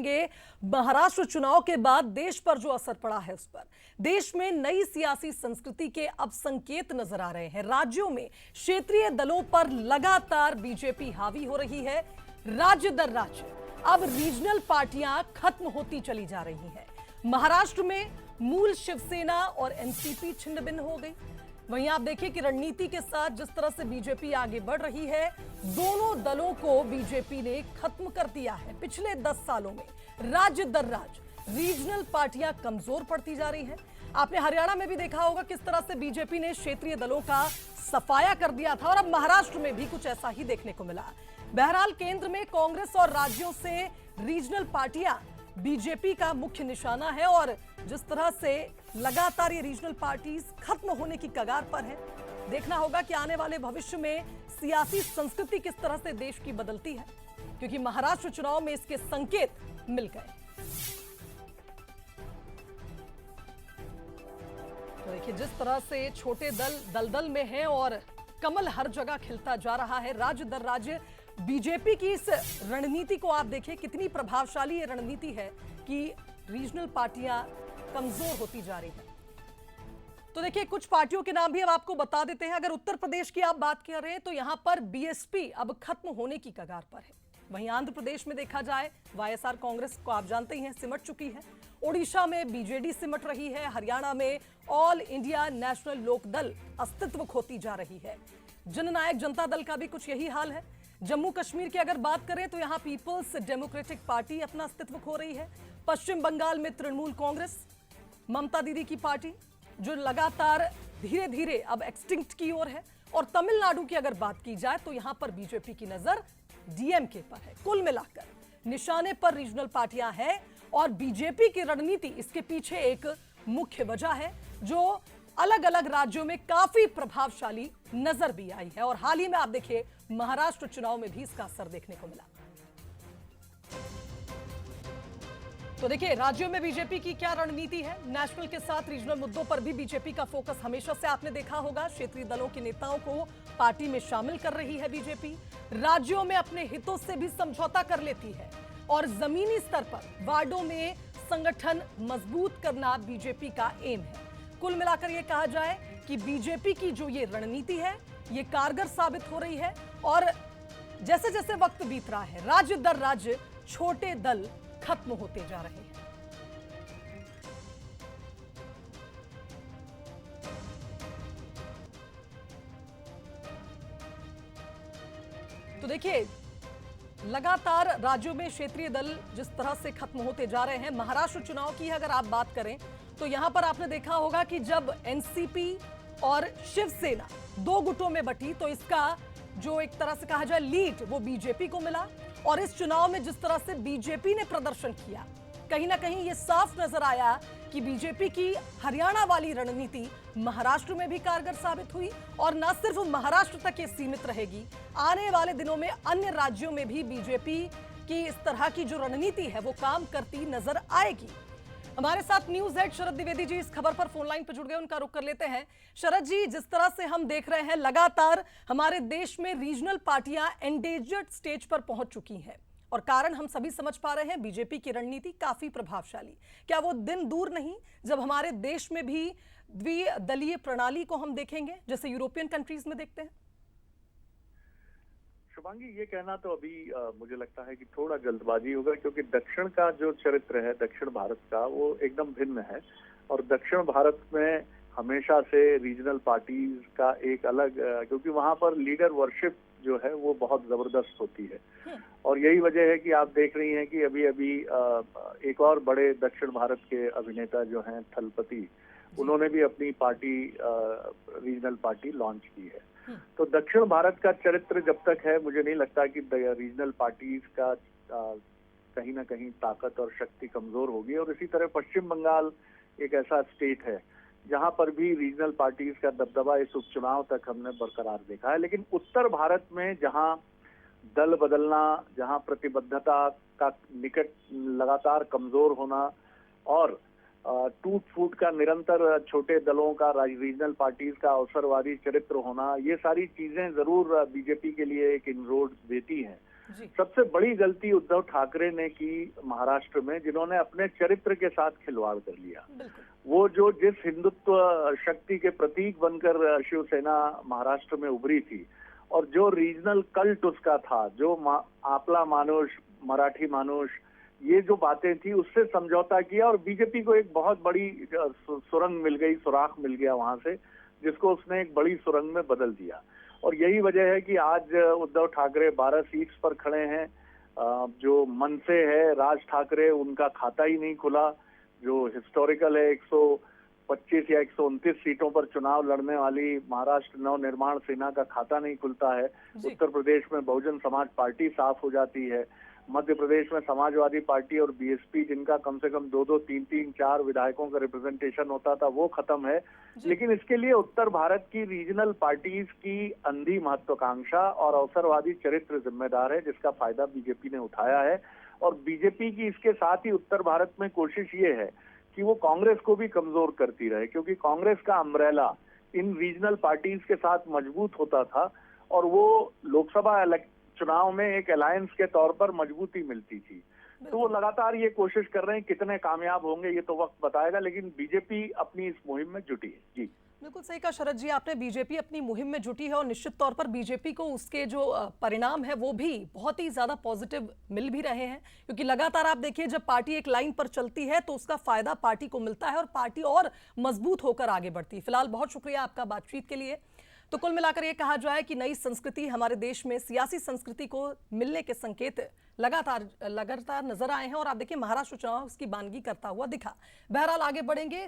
करेंगे महाराष्ट्र चुनाव के बाद देश पर जो असर पड़ा है उस पर। देश में नई सियासी संस्कृति के अब संकेत नजर आ रहे हैं। राज्यों में क्षेत्रीय दलों पर लगातार बीजेपी हावी हो रही है। राज्य दर राज्य अब रीजनल पार्टियां खत्म होती चली जा रही हैं। महाराष्ट्र में मूल शिवसेना और एनसीपी छिन्न भिन्न हो गई। वहीं आप देखिए कि रणनीति के साथ जिस तरह से बीजेपी आगे बढ़ रही है, दोनों दलों को बीजेपी ने खत्म कर दिया है। पिछले 10 सालों में राज्य दर राज्य रीजनल पार्टियां कमजोर पड़ती जा रही हैं। आपने हरियाणा में भी देखा होगा किस तरह से बीजेपी ने क्षेत्रीय दलों का सफाया कर दिया था और अब महाराष्ट्र में भी कुछ ऐसा ही देखने को मिला। बहरहाल केंद्र में कांग्रेस और राज्यों से रीजनल पार्टियां बीजेपी का मुख्य निशाना है और जिस तरह से लगातार ये रीजनल पार्टीज खत्म होने की कगार पर है, देखना होगा कि आने वाले भविष्य में सियासी संस्कृति किस तरह से देश की बदलती है, क्योंकि महाराष्ट्र चुनाव में इसके संकेत मिल गए। तो देखिए जिस तरह से छोटे दल दलदल में हैं और कमल हर जगह खिलता जा रहा है। राज्य दर राज्य बीजेपी की इस रणनीति को आप देखिए, कितनी प्रभावशाली ये रणनीति है कि रीजनल पार्टियां कमजोर होती जा रही हैं। तो देखिए कुछ पार्टियों के नाम भी अब आपको बता देते हैं। अगर उत्तर प्रदेश की आप बात कर रहे हैं तो यहां पर बीएसपी अब खत्म होने की कगार पर है। वहीं आंध्र प्रदेश में देखा जाए वाईएसआर कांग्रेस को आप जानते ही हैं सिमट चुकी है। ओडिशा में बीजेडी सिमट रही है। हरियाणा में ऑल इंडिया नेशनल लोक दल अस्तित्व खोती जा रही है। जननायक जनता दल का भी कुछ यही हाल है। जम्मू कश्मीर की अगर बात करें तो यहां पीपल्स डेमोक्रेटिक पार्टी अपना अस्तित्व खो रही है। पश्चिम बंगाल में तृणमूल कांग्रेस, ममता दीदी की पार्टी जो लगातार धीरे धीरे अब एक्सटिंक्ट की ओर है। और तमिलनाडु की अगर बात की जाए तो यहां पर बीजेपी की नजर डीएमके पर है। कुल मिलाकर निशाने पर रीजनल पार्टियां हैं और बीजेपी की रणनीति इसके पीछे एक मुख्य वजह है जो अलग अलग राज्यों में काफी प्रभावशाली नजर भी आई है। और हाल ही में आप देखिए महाराष्ट्र चुनाव में भी इसका असर देखने को मिला। तो देखिए राज्यों में बीजेपी की क्या रणनीति है। नेशनल के साथ रीजनल मुद्दों पर भी बीजेपी का फोकस हमेशा से आपने देखा होगा। क्षेत्रीय दलों के नेताओं को पार्टी में शामिल कर रही है बीजेपी। राज्यों में अपने हितों से भी समझौता कर लेती है और जमीनी स्तर पर वार्डों में संगठन मजबूत करना बीजेपी का एम है। कुल मिलाकर यह कहा जाए कि बीजेपी की जो ये रणनीति है ये कारगर साबित हो रही है और जैसे जैसे वक्त बीत रहा है राज्य दर राज्य छोटे दल खत्म होते जा रहे हैं। तो देखिए लगातार राज्यों में क्षेत्रीय दल जिस तरह से खत्म होते जा रहे हैं। महाराष्ट्र चुनाव की अगर आप बात करें तो यहां पर आपने देखा होगा कि जब एनसीपी और शिवसेना दो गुटों में बटी तो इसका जो एक तरह से कहा जाए लीड वो बीजेपी को मिला। और इस चुनाव में जिस तरह से बीजेपी ने प्रदर्शन किया, कहीं ना कहीं ये साफ नजर आया कि बीजेपी की हरियाणा वाली रणनीति महाराष्ट्र में भी कारगर साबित हुई और न सिर्फ महाराष्ट्र तक ये सीमित रहेगी, आने वाले दिनों में अन्य राज्यों में भी बीजेपी की इस तरह की जो रणनीति है वो काम करती नजर आएगी। हमारे साथ न्यूज हेड शरद द्विवेदी जी इस खबर पर फोन लाइन पर जुड़ गए, उनका रुख कर लेते हैं। शरद जी, जिस तरह से हम देख रहे हैं लगातार हमारे देश में रीजनल पार्टियां एंडेंजर्ड स्टेज पर पहुंच चुकी हैं और कारण हम सभी समझ पा रहे हैं, बीजेपी की रणनीति काफी प्रभावशाली। क्या वो दिन दूर नहीं जब हमारे देश में भी द्विदलीय प्रणाली को हम देखेंगे जैसे यूरोपियन कंट्रीज में देखते हैं? शुभांगी, ये कहना तो अभी मुझे लगता है कि थोड़ा जल्दबाजी होगा, क्योंकि दक्षिण का जो चरित्र है दक्षिण भारत का वो एकदम भिन्न है। और दक्षिण भारत में हमेशा से रीजनल पार्टीज का एक अलग, क्योंकि वहां पर लीडर वर्शिप जो है वो बहुत जबरदस्त होती है। और यही वजह है कि आप देख रही हैं कि अभी अभी एक और बड़े दक्षिण भारत के अभिनेता जो हैं थलपति, उन्होंने भी अपनी पार्टी रीजनल पार्टी लॉन्च की है। तो दक्षिण भारत का चरित्र जब तक है, मुझे नहीं लगता कि रीजनल पार्टीज का कहीं ना कहीं ताकत और शक्ति कमजोर होगी। और इसी तरह पश्चिम बंगाल एक ऐसा स्टेट है जहां पर भी रीजनल पार्टीज का दबदबा इस उपचुनाव तक हमने बरकरार देखा है। लेकिन उत्तर भारत में जहां दल बदलना, जहां प्रतिबद्धता का निकट लगातार कमजोर होना और टूट फूट का निरंतर छोटे दलों का रीजनल पार्टीज का अवसरवादी चरित्र होना, ये सारी चीजें जरूर बीजेपी के लिए एक इनरोड देती हैं। जी। सबसे बड़ी गलती उद्धव ठाकरे ने की महाराष्ट्र में, जिन्होंने अपने चरित्र के साथ खिलवाड़ कर लिया। बिल्कुल। वो जो जिस हिंदुत्व शक्ति के प्रतीक बनकर शिवसेना महाराष्ट्र में उभरी थी, और जो रीजनल कल्ट उसका था, जो आपला मानुष, मराठी मानुष, ये जो बातें थी, उससे समझौता किया और बीजेपी को एक बहुत बड़ी सुरंग मिल गई, सुराख मिल गया वहां से, जिसको उसने एक बड़ी सुरंग में बदल दिया। और यही वजह है कि आज उद्धव ठाकरे 12 सीट्स पर खड़े हैं। जो मन से है राज ठाकरे, उनका खाता ही नहीं खुला। जो हिस्टोरिकल है 125 या 129 सीटों पर चुनाव लड़ने वाली महाराष्ट्र नवनिर्माण सेना का खाता नहीं खुलता है। उत्तर प्रदेश में बहुजन समाज पार्टी साफ हो जाती है। मध्य प्रदेश में समाजवादी पार्टी और बीएसपी, जिनका कम से कम 2-2, 3-3, 4 विधायकों का रिप्रेजेंटेशन होता था, वो खत्म है। लेकिन इसके लिए उत्तर भारत की रीजनल पार्टीज की अंधी महत्वाकांक्षा और अवसरवादी चरित्र जिम्मेदार है, जिसका फायदा बीजेपी ने उठाया है। और बीजेपी की इसके साथ ही उत्तर भारत में कोशिश ये है कि वो कांग्रेस को भी कमजोर करती रहे, क्योंकि कांग्रेस का अम्ब्रेला इन रीजनल पार्टीज के साथ मजबूत होता था और वो लोकसभा चुनाव में एक अलायंस के तौर पर मजबूती मिलती थी। तो वो लगातार ये कोशिश कर रहे हैं, कितने कामयाब होंगे ये तो वक्त बताएगा, लेकिन बीजेपी अपनी इस मुहिम में जुटी है। जी बिल्कुल सही कहा शरद जी आपने, बीजेपी अपनी मुहिम में जुटी है और निश्चित तौर पर बीजेपी को उसके जो परिणाम है वो भी बहुत ही ज्यादा पॉजिटिव मिल भी रहे हैं, क्योंकि लगातार आप देखिए जब पार्टी एक लाइन पर चलती है तो उसका फायदा पार्टी को मिलता है और पार्टी और मजबूत होकर आगे बढ़ती है। फिलहाल बहुत शुक्रिया आपका बातचीत के लिए। तो कुल मिलाकर ये कहा जाए कि नई संस्कृति हमारे देश में सियासी संस्कृति को मिलने के संकेत लगातार नजर आए हैं और आप देखिए महाराष्ट्र चुनाव उसकी बानगी करता हुआ दिखा। बहरहाल आगे बढ़ेंगे।